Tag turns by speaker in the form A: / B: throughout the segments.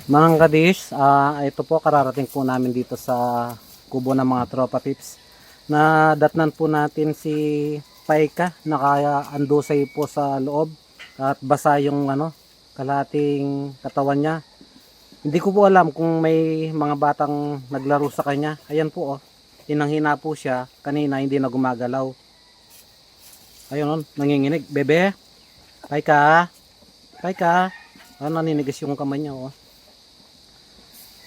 A: Mga kadish, ito po kararating po namin dito sa kubo ng mga tropa pips. Na datnan po natin si Paika na kaya andusay po sa loob at basa yung kalahating katawan niya. Hindi ko po alam kung may mga batang naglaro sa kanya. Ayan po oh, hinang-hina po siya kanina, hindi na gumagalaw. Ayun oh, nanginginig. Bebe, Paika, Paika. Naninigas yung kamay niya oh.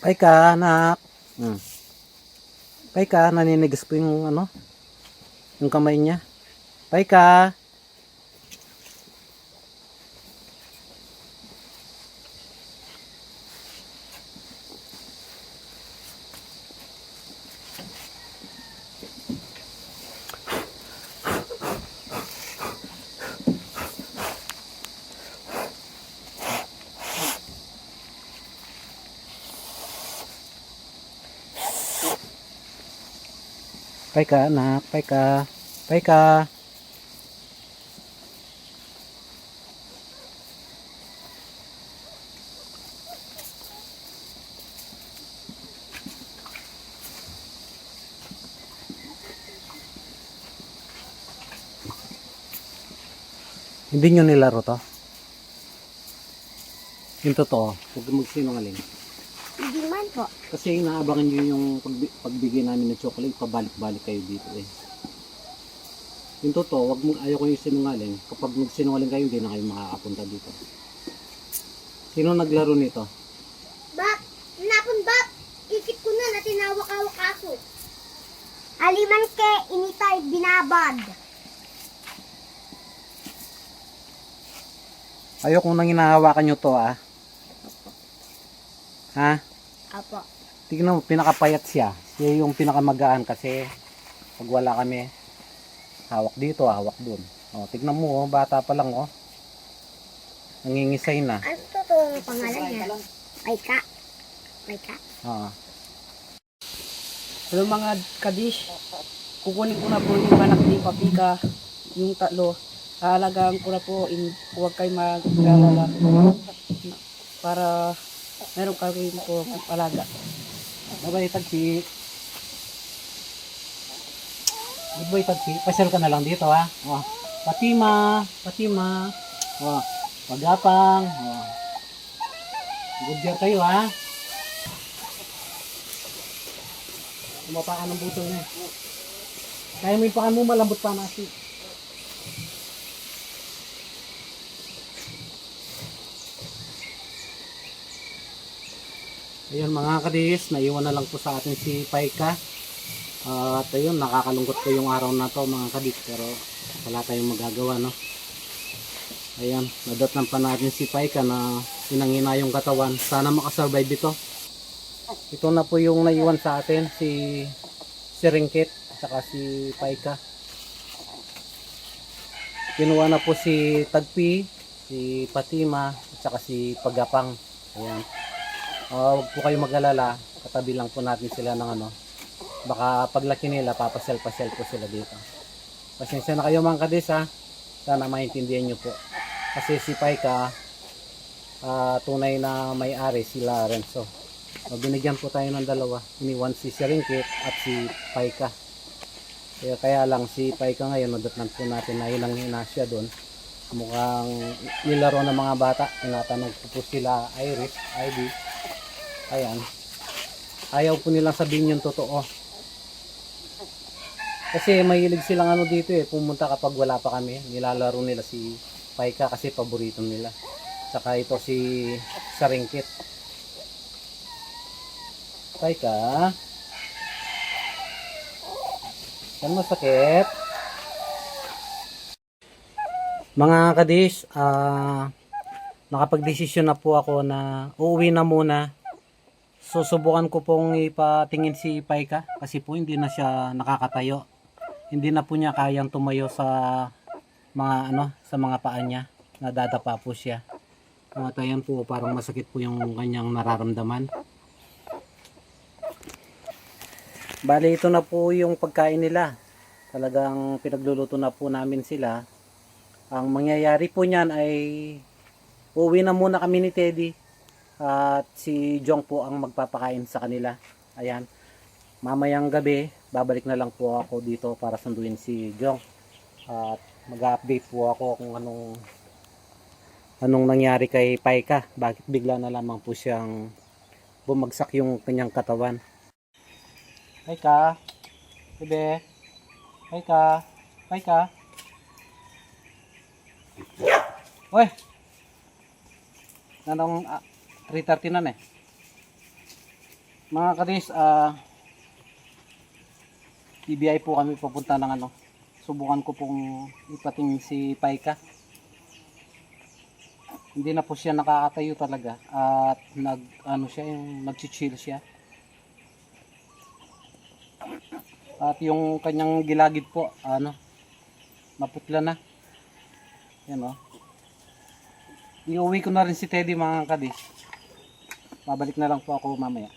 A: Paika, anak. Paika, naninigas po yung yung kamay niya. Paika. Paika, anak. Paika. Paika. Hindi nyo nilaro to? Yung totoo, huwag magsinungaling.
B: Hindi man po.
A: Kasi inaabangan nyo yung pagbigay namin ng chocolate, pabalik-balik kayo dito eh. Yung totoo, ayaw ko yung sinungaling. Kapag magsinungaling kayo, hindi na kayo makakapunta dito. Sino naglaro nito?
B: Bak, napon bak. Isip ko na tinawak-awak aso. Aliman ke initay binabad.
A: Ayaw kong nang hinahawakan nyo to ah. Ha?
B: Apo.
A: Tignan mo, pinakapayat siya. Siya yung pinakamagaan kasi pag wala kami, hawak dito, hawak dun. O, tignan mo, bata pa lang, oh. Nangingisay na.
B: Ano totoong pangalan niya? Paika. Paika.
A: Oo.
C: Hello mga kadish, kukunin ko na po yung anak ni Papika, yung tatlo. Aalagaan ko na po, huwag kayo mag-alala para meron kayo po alaga.
A: Bye-bye, Tagpi. Good boy, Tagpi. Pasyal ka na lang dito, ha? O, Fatima, Fatima. O, Pagapang. O. Good girl kayo, ha? Tumapa ka ng butong niya. Kaya mo yung pakan mo, malambot pa nasi. Ayun mga kadis, naiwan na lang po sa atin si Paika. At ayun, nakakalungkot ko yung araw na to mga kadis, pero wala tayong magagawa, no? Ayan, nadatnan pa natin si Paika na hinangina yung katawan. Sana makasurvive ito. Ito na po yung naiwan sa atin, si Ringkit at si Paika. Kinuha na po si Tagpi, si Fatima at si Pagapang. Ayan. Huwag po kayo mag-alala, katabi lang po natin sila ng baka paglaki nila papasyal-pasyal po sila dito. Pasensya na kayo mga kadis ha, sana maintindihan nyo po. Kasi si Paika, tunay na may-ari sila Renzo. Binigyan po tayo ng dalawa, iniwan si Ringkit at si Paika. Kaya lang si Paika ngayon, nadatnan po natin na hinang-hina siya doon. Mukhang nilaro ng mga bata, tinatanong ko po sila Iris, Ivy. Ayan. Ayaw po nilang sabihin yung totoo. Kasi mahilig silang dito eh. Pumunta kapag wala pa kami. Nilalaro nila si Paika kasi paborito nila. Saka ito si Ringkit. Paika. Saan masakit? Mga kadis, nakapag-desisyon na po ako na uuwi na muna. Susubukan ko pong ipatingin si Paika kasi po hindi na siya nakakatayo. Hindi na po niya kayang tumayo sa mga sa mga paa niya. Nadadapa po siya. At ayan po, parang masakit po yung kanyang nararamdaman. Bali, ito na po yung pagkain nila. Talagang pinagluluto na po namin sila. Ang mangyayari po niyan ay uuwi na muna kami ni Teddy. at si Jong po ang magpapakain sa kanila. Ayan. Mamayang gabi, babalik na lang po ako dito para sunduin si Jong. At mag-update po ako kung anong nangyari kay Paika. Bakit bigla na lamang po siyang bumagsak yung kanyang katawan. Paika, bebe. Paika, Paika. Uy! Anong 3:30 na eh. Mga kadis, TBI po kami papunta ng subukan ko pong ipating si Paika. Hindi na po siya nakakatayo talaga at nag-chill siya. At yung kanyang gilagid po, maputla na. Yan o. Iuwi ko na rin si Teddy mga kadis. Babalik na lang po ako mamaya.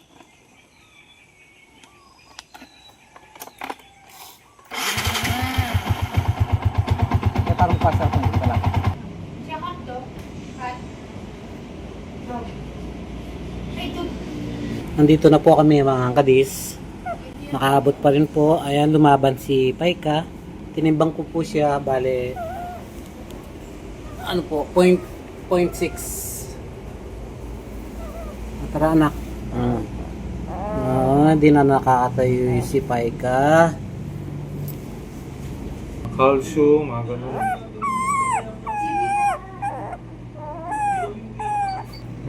A: Parang pasal ko ito lang. Nandito na po kami mga kadis. Nakaabot pa rin po. Ayan, lumaban si Paika. Tinimbang ko po siya. Bale, 0.6. Tara anak. Hindi na nakakatayo si Paika.
D: Calcium, mga ganun.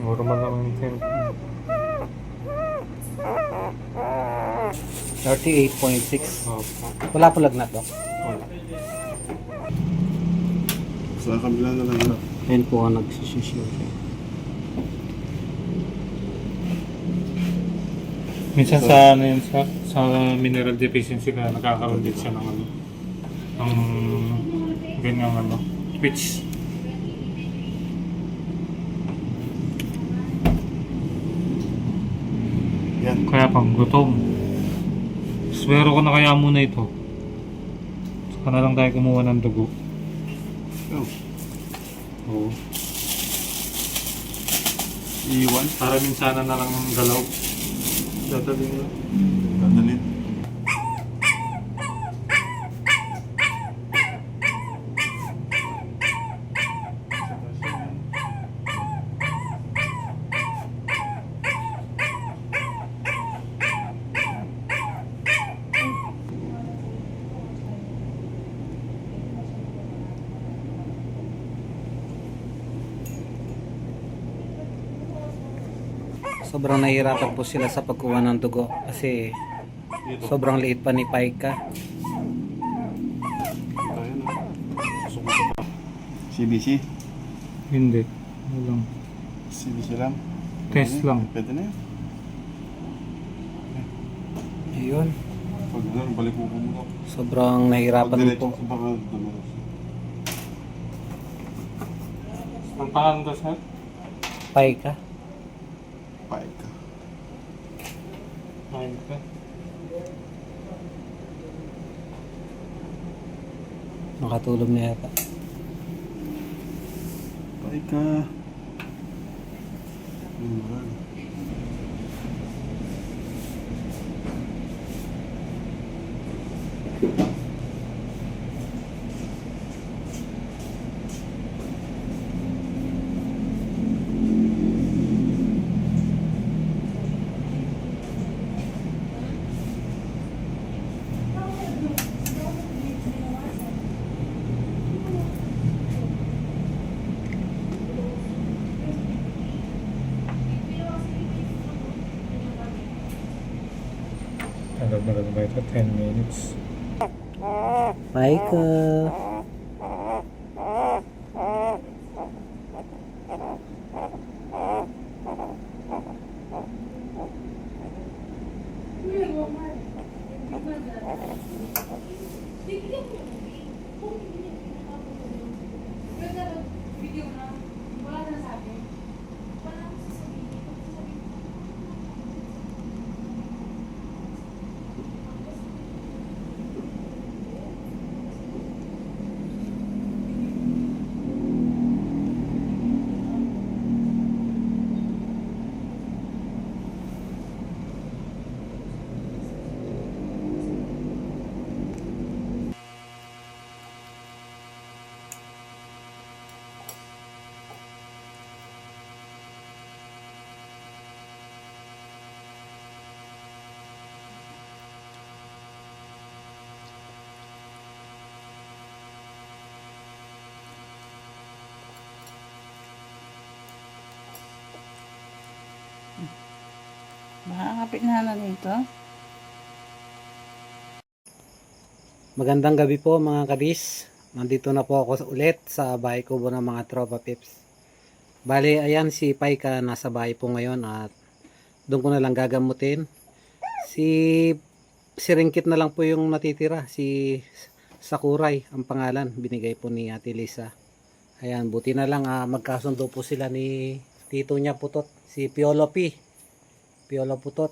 D: Normal lang yung temp.
A: 38.6.
D: Opo.
A: Wala po lagnat to.
D: Wala.
E: Sa kabila na lang na.
A: Ayan po ang nagsisisyo siya.
D: Minsan sa yun, sa mineral deficiency ka nakakaroon din siya ng ng ganyang twitch.
E: Yan.
D: Kaya pang gutom. Swero ko na kaya muna ito. Saka na lang tayo kumuha ng dugo.
E: Oh.
D: Oo.
E: Iwan.
D: Para minsan na lang galaw. Dadalhin mo.
E: Dadalhin.
A: Sobrang nahihirapan po sila sa pagkuha ng dugo kasi sobrang liit pa ni Paika.
E: Ayan na. Susunod pa. CBC.
D: Hindi. Walang.
E: CBC lang.
D: Test lang.
E: Pwede na yan.
A: Ayun.
E: Pag doon, balik mo mo.
A: Sobrang nahihirapan
E: Diretso
A: po.
E: sa baka dulo.
D: Ang pangalan ko, sir?
A: Paika.
E: Paik ka.
D: Ayun ka.
A: Nakatulog na yata.
E: Paik ka. Ayun.
D: Tagal-tagal ba ito? 10 minutes.
A: Paika.
C: Makakapit na nito.
A: Magandang gabi po mga kabis. Nandito na po ako ulit sa bahay kubo ng mga tropa pips. Bali, ayan si Paika nasa bahay po ngayon at doon ko na lang gagamutin. Si Ringkit na lang po yung natitira. Si Sakuray ang pangalan. Binigay po ni Ate Lisa. Ayan, buti na lang magkasundo po sila ni tito niya Putot. Si Piolo Putot.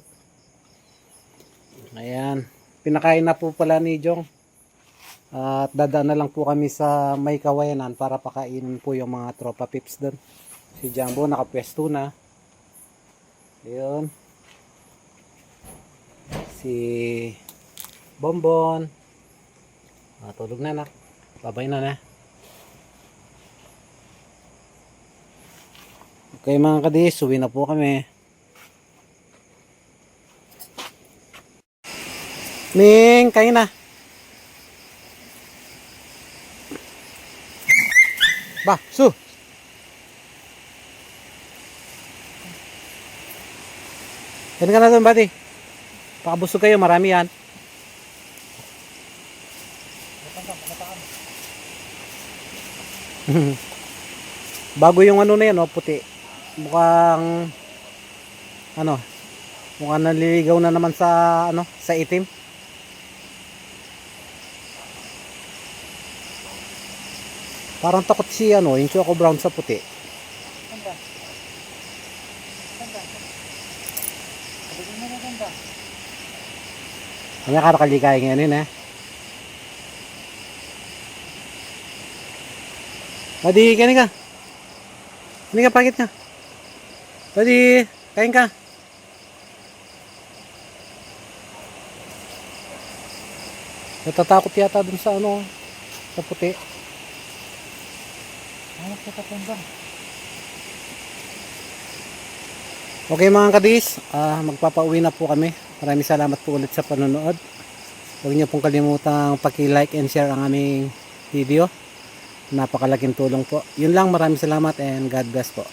A: Ayan. Pinakain na po pala ni Jong. At dadaan na lang po kami sa may kawayanan para pakainin po yung mga tropa pips doon. Si Jumbo nakapwesto na. Ayun. Si Bonbon. Tulog na nak. Babay na. Okay mga kadis, uwi na po kami. Ming, kain na. Bah, su. Kain ka na doon, buddy. Pakabusog kayo, marami yan. Bago yung ano na yan, oh, puti. Mukhang mukhang naliligaw na naman sa sa itim. Parang takot si yung choco brown sa puti. Kanya karakaligay ngayon Pwede, kain ka. Kain ka, pakit ka. Pwede, kain ka. Natatakot yata dun sa sa puti. Okay mga kadis, magpapauwi na po kami. Maraming salamat po ulit sa panonood. Huwag niyo pong kalimutang paki-like and share ang aming video. Napakalaking tulong po. Yun lang, maraming salamat and God bless po.